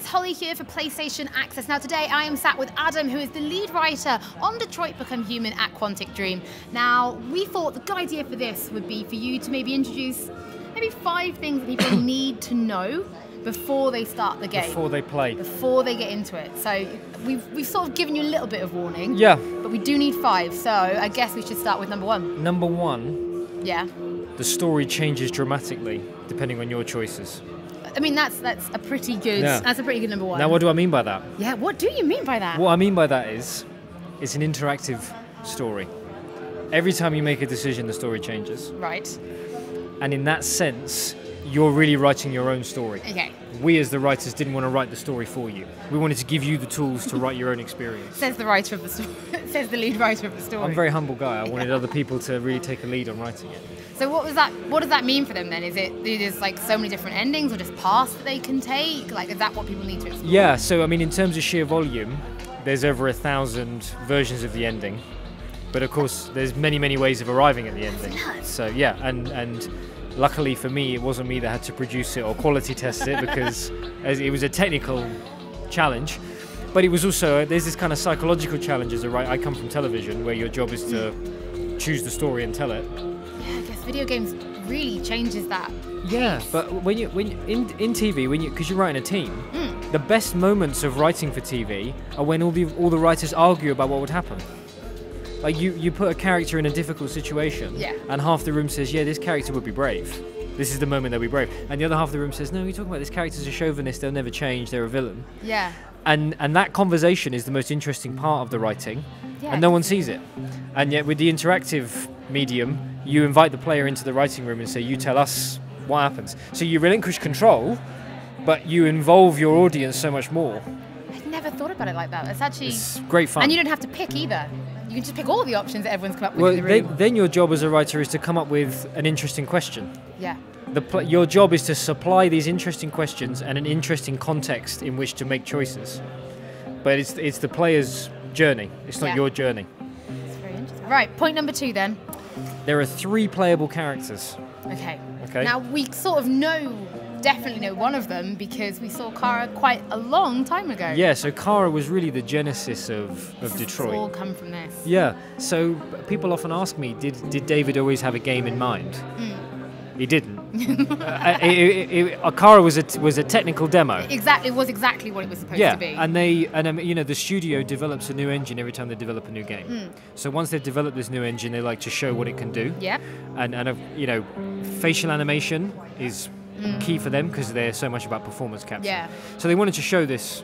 it's Holly here for PlayStation Access. Now today I am sat with Adam, who is the lead writer on Detroit Become Human at Quantic Dream. Now we thought the good idea for this would be for you to maybe introduce maybe 5 things that people need to know before they start the game. Before they play. Before they get into it. So we've sort of given you a little bit of warning. Yeah. But we do need 5, so I guess we should start with number 1. Number 1. Yeah. The story changes dramatically depending on your choices. I mean, that's a pretty good. Yeah. That's a pretty good number 1. Now, what do I mean by that? Yeah. What do you mean by that? What I mean by that is, it's an interactive story. Every time you make a decision, the story changes. Right. And in that sense, you're really writing your own story. Okay. We as the writers didn't want to write the story for you. We wanted to give you the tools to write your own experience. Says the writer of the story. Says the lead writer of the story. I'm a very humble guy. I wanted other people to really take a lead on writing it. So what does that mean for them then? Is it there's like so many different endings or just paths that they can take? Like, is that what people need to explore? Yeah, so I mean, in terms of sheer volume, there's over 1,000 versions of the ending. But of course, there's many ways of arriving at the ending. So yeah, and luckily for me, it wasn't me that had to produce it or quality test it, because it was a technical challenge. But it was also, there's this kind of psychological challenge as a writer. I come from television, where your job is to choose the story and tell it. Yeah, I guess video games really changes that. Yeah, but when you in TV, because you're writing a team, the best moments of writing for TV are when all the writers argue about what would happen. Like you put a character in a difficult situation, and half the room says, yeah, this character would be brave. This is the moment they'll be brave. And the other half of the room says, no, you're talking about this character's a chauvinist, they'll never change, they're a villain. Yeah. And that conversation is the most interesting part of the writing, and no one sees it. And yet with the interactive medium, you invite the player into the writing room and say, you tell us what happens. So you relinquish control, but you involve your audience so much more. I've never thought about it like that. It's great fun. And you don't have to pick either. You can just pick all the options that everyone's come up with in the room. Then your job as a writer is to come up with an interesting question. Yeah. Your job is to supply these interesting questions and an interesting context in which to make choices. But it's the player's journey. It's not your journey. That's very interesting. Right, point number 2 then. There are 3 playable characters. Okay. Okay. Now we sort of definitely know one of them because we saw Kara quite a long time ago. Yeah, so Kara was really the genesis of Detroit. It's all come from this. Yeah, so people often ask me, did David always have a game in mind? He didn't. Kara was a technical demo. Exactly, it was exactly what it was supposed to be. Yeah, and the studio develops a new engine every time they develop a new game. So once they've developed this new engine, they like to show what it can do. Yeah. And facial animation is key for them because they're so much about performance capture. Yeah. So they wanted to show this.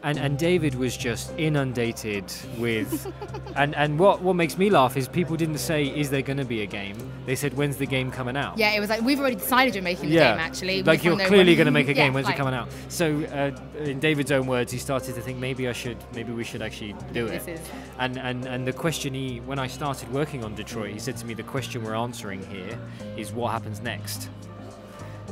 And David was just inundated with, and what makes me laugh is people didn't say, is there going to be a game? They said, when's the game coming out? Yeah, it was like, we've already decided you're making the game, actually. Like, you're clearly going to make a game, when's it coming out? So in David's own words, he started to think, maybe we should actually do it. And the question when I started working on Detroit, he said to me, the question we're answering here is what happens next?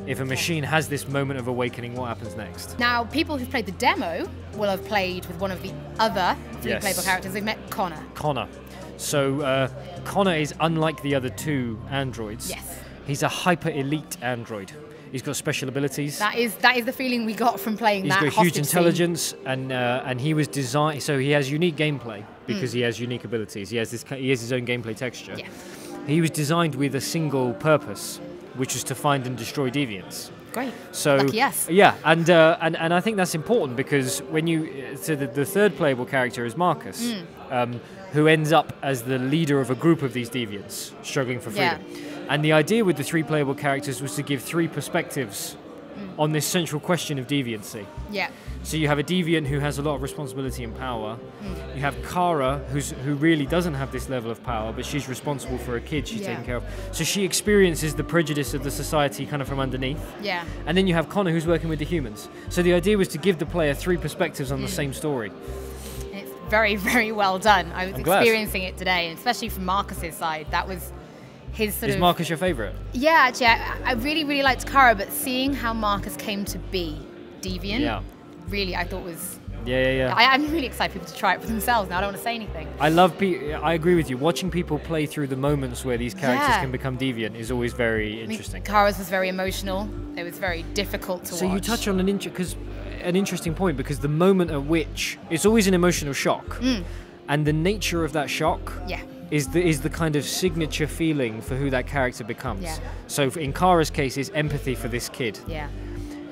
If a machine has this moment of awakening, what happens next? Now, people who've played the demo will have played with one of the other 3 playable characters. They've met Connor. Connor. So Connor is unlike the other 2 androids. Yes. He's a hyper-elite android. He's got special abilities. That is the feeling we got from playing that. He's got huge intelligence, and he was designed. So he has unique gameplay because he has unique abilities. He has his own gameplay texture. Yeah. He was designed with a single purpose, which is to find and destroy deviants. Great. So lucky us. Yeah, and I think that's important because when the 3rd playable character is Marcus, who ends up as the leader of a group of these deviants struggling for freedom. Yeah. And the idea with the 3 playable characters was to give 3 perspectives on this central question of deviancy. Yeah. So you have a deviant who has a lot of responsibility and power. You have Kara, who really doesn't have this level of power, but she's responsible for a kid she's taking care of. So she experiences the prejudice of the society kind of from underneath. Yeah. And then you have Connor, who's working with the humans. So the idea was to give the player 3 perspectives on the same story. It's very, very well done. I was experiencing it today, and especially from Marcus's side. That was his sort of... Is Marcus your favourite? Yeah, actually, I really, really liked Kara, but seeing how Marcus came to be deviant, really, I thought was Yeah. I'm really excited for people to try it for themselves now. I don't want to say anything. I agree with you. Watching people play through the moments where these characters Yeah. can become deviant is always very interesting. Kara's was very emotional. It was very difficult to watch. So you touch on an interesting point, because the moment at which it's always an emotional shock, and the nature of that shock is the kind of signature feeling for who that character becomes. Yeah. So in Kara's case, it's empathy for this kid. Yeah.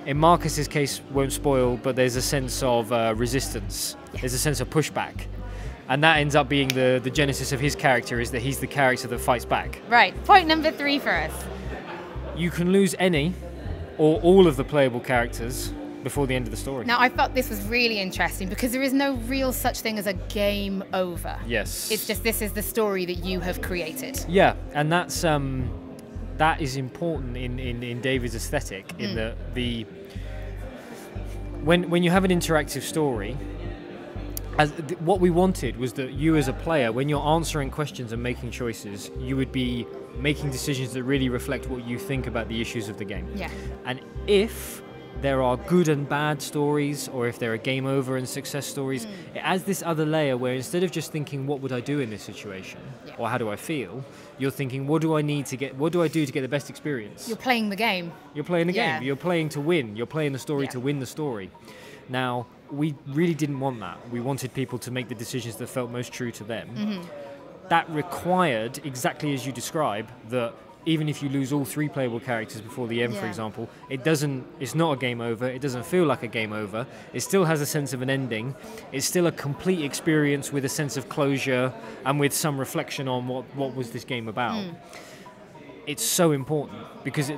In Marcus's case, won't spoil, but there's a sense of resistance. Yeah. There's a sense of pushback. And that ends up being the genesis of his character, is that he's the character that fights back. Right. Point number 3 for us. You can lose any or all of the playable characters before the end of the story. Now, I thought this was really interesting because there is no real such thing as a game over. Yes. It's just this is the story that you have created. Yeah, and that's that is important in David's aesthetic, in the when you have an interactive story, what we wanted was that you as a player, when you're answering questions and making choices, you would be making decisions that really reflect what you think about the issues of the game. Yeah. And if there are good and bad stories, or if there are game over and success stories, it adds this other layer where instead of just thinking, what would I do in this situation, or how do I feel, you're thinking, what do I do to get the best experience? You're playing the game. You're playing the game. You're playing to win. You're playing the story to win the story. Now, we really didn't want that. We wanted people to make the decisions that felt most true to them. That required, exactly as you describe, that even if you lose all 3 playable characters before the end, for example, it's not a game over, it doesn't feel like a game over, it still has a sense of an ending, it's still a complete experience with a sense of closure and with some reflection on what was this game about. It's so important, because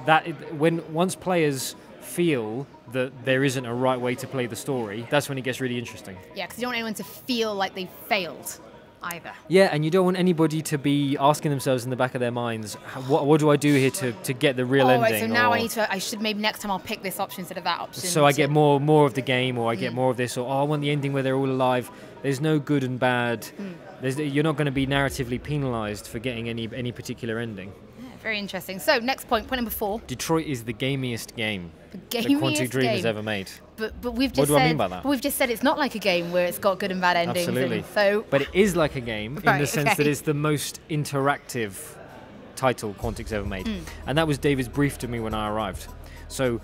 once players feel that there isn't a right way to play the story, that's when it gets really interesting. Yeah, because you don't want anyone to feel like they failed either. Yeah, and you don't want anybody to be asking themselves in the back of their minds, what do I do here to get the real ending? Right, so now I should maybe next time I'll pick this option instead of that option. So I get more of the game, or I get more of this, or I want the ending where they're all alive. There's no good and bad. You're not going to be narratively penalised for getting any particular ending. Very interesting. So next point number 4. Detroit is the gamiest game that Gamiest Quantic Dream game. has ever made. But we've just What do said, I mean by that? But we've just said it's not like a game where it's got good and bad endings. Absolutely. And so, but it is like a game in Right, the sense that okay. it's the most interactive title Quantic's ever made. And that was David's brief to me when I arrived. So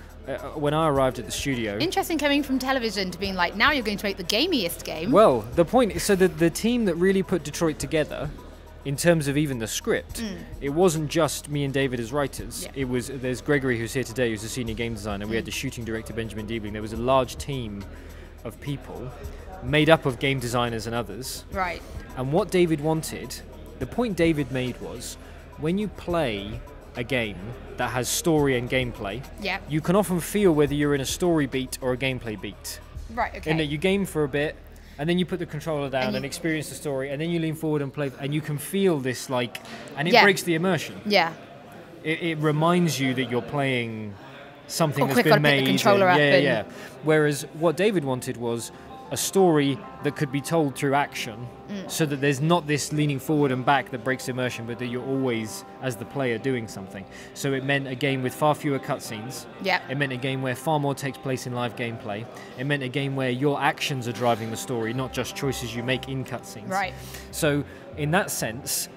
when I arrived at the studio... Interesting coming from television to being like, now you're going to make the gamiest game. Well, the point is, so the team that really put Detroit together, in terms of even the script, it wasn't just me and David as writers. Yeah. There's Gregory, who's here today, who's a senior game designer. We had the shooting director, Benjamin Diebling. There was a large team of people made up of game designers and others. Right. And what David wanted, the point David made was, when you play a game that has story and gameplay, you can often feel whether you're in a story beat or a gameplay beat. Right, okay. In that you game for a bit, and then you put the controller down and experience the story, and then you lean forward and play, and you can feel this, and it breaks the immersion. Yeah. It reminds you that you're playing something that's quick, been gotta pick made. the controller up Yeah. Whereas what David wanted was a story that could be told through action, so that there's not this leaning forward and back that breaks immersion, but that you're always, as the player, doing something. So it meant a game with far fewer cutscenes. Yeah. It meant a game where far more takes place in live gameplay. It meant a game where your actions are driving the story, not just choices you make in cutscenes. Right. So in that sense,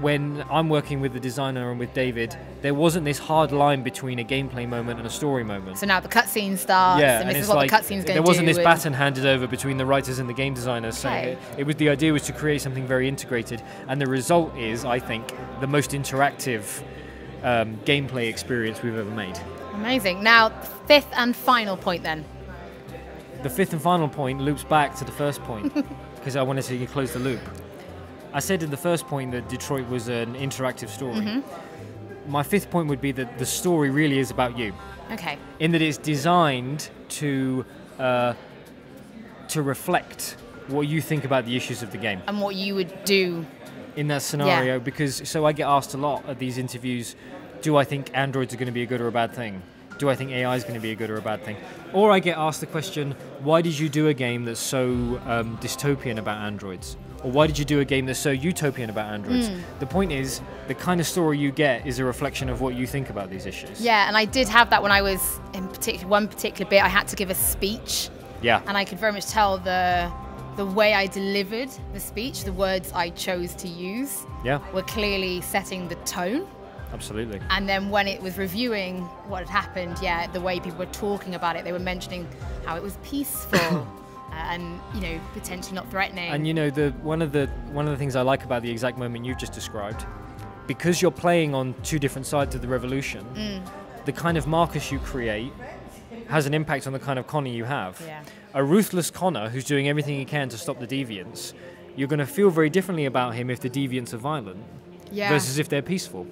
when I'm working with the designer and with David, there wasn't this hard line between a gameplay moment and a story moment. So now the cutscene starts, and this is what the cutscene's going to do. There wasn't this baton handed over between the writers and the game designers. Okay. So the idea was to create something very integrated, and the result is, I think, the most interactive gameplay experience we've ever made. Amazing. Now, 5th and final point then. The 5th and final point loops back to the first point, because I wanted to close the loop. I said in the first point that Detroit was an interactive story. My 5th point would be that the story really is about you. Okay. In that it's designed to reflect what you think about the issues of the game. And what you would do in that scenario, because I get asked a lot at these interviews, do I think androids are going to be a good or a bad thing? Do I think AI is going to be a good or a bad thing? Or I get asked the question, why did you do a game that's so dystopian about androids? Or why did you do a game that's so utopian about androids? The point is, the kind of story you get is a reflection of what you think about these issues. Yeah, and I did have that when I was in one particular bit. I had to give a speech Yeah. And I could very much tell the way I delivered the speech, the words I chose to use, were clearly setting the tone. Absolutely. And then when it was reviewing what had happened, the way people were talking about it, they were mentioning how it was peaceful and, you know, potentially not threatening. And you know, one of the things I like about the exact moment you've just described, because you're playing on two different sides of the revolution, the kind of Marcus you create has an impact on the kind of Connor you have. Yeah. A ruthless Connor who's doing everything he can to stop the deviants, you're going to feel very differently about him if the deviants are violent versus if they're peaceful.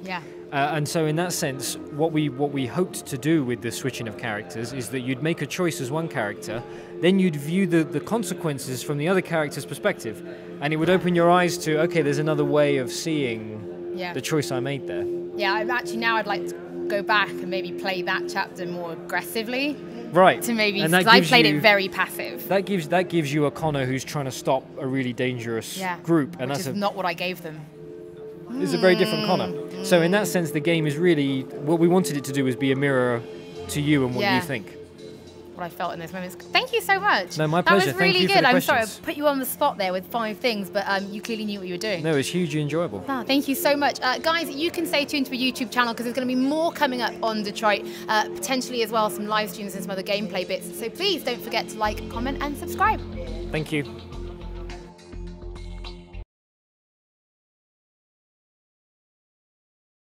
Yeah. And so in that sense, what we hoped to do with the switching of characters is that you'd make a choice as one character, then you'd view the consequences from the other character's perspective, and it would open your eyes to, okay, there's another way of seeing the choice I made there. Yeah, I'd like to go back and maybe play that chapter more aggressively. Right. To maybe, because I played it very passive. That gives you a Connor who's trying to stop a really dangerous group, and which that's is not what I gave them. It's a very different Connor. So in that sense, the game is really, what we wanted it to do was be a mirror to you and what you think. What I felt in those moments. Thank you so much. No, my pleasure. That was really Thank you good. for the I'm sorry I questions. put you on the spot there with 5 things, but you clearly knew what you were doing. No, it's hugely enjoyable. Oh, thank you so much. Guys, you can stay tuned to a YouTube channel because there's going to be more coming up on Detroit, potentially as well some live streams and some other gameplay bits. So please don't forget to like, comment and subscribe. Thank you.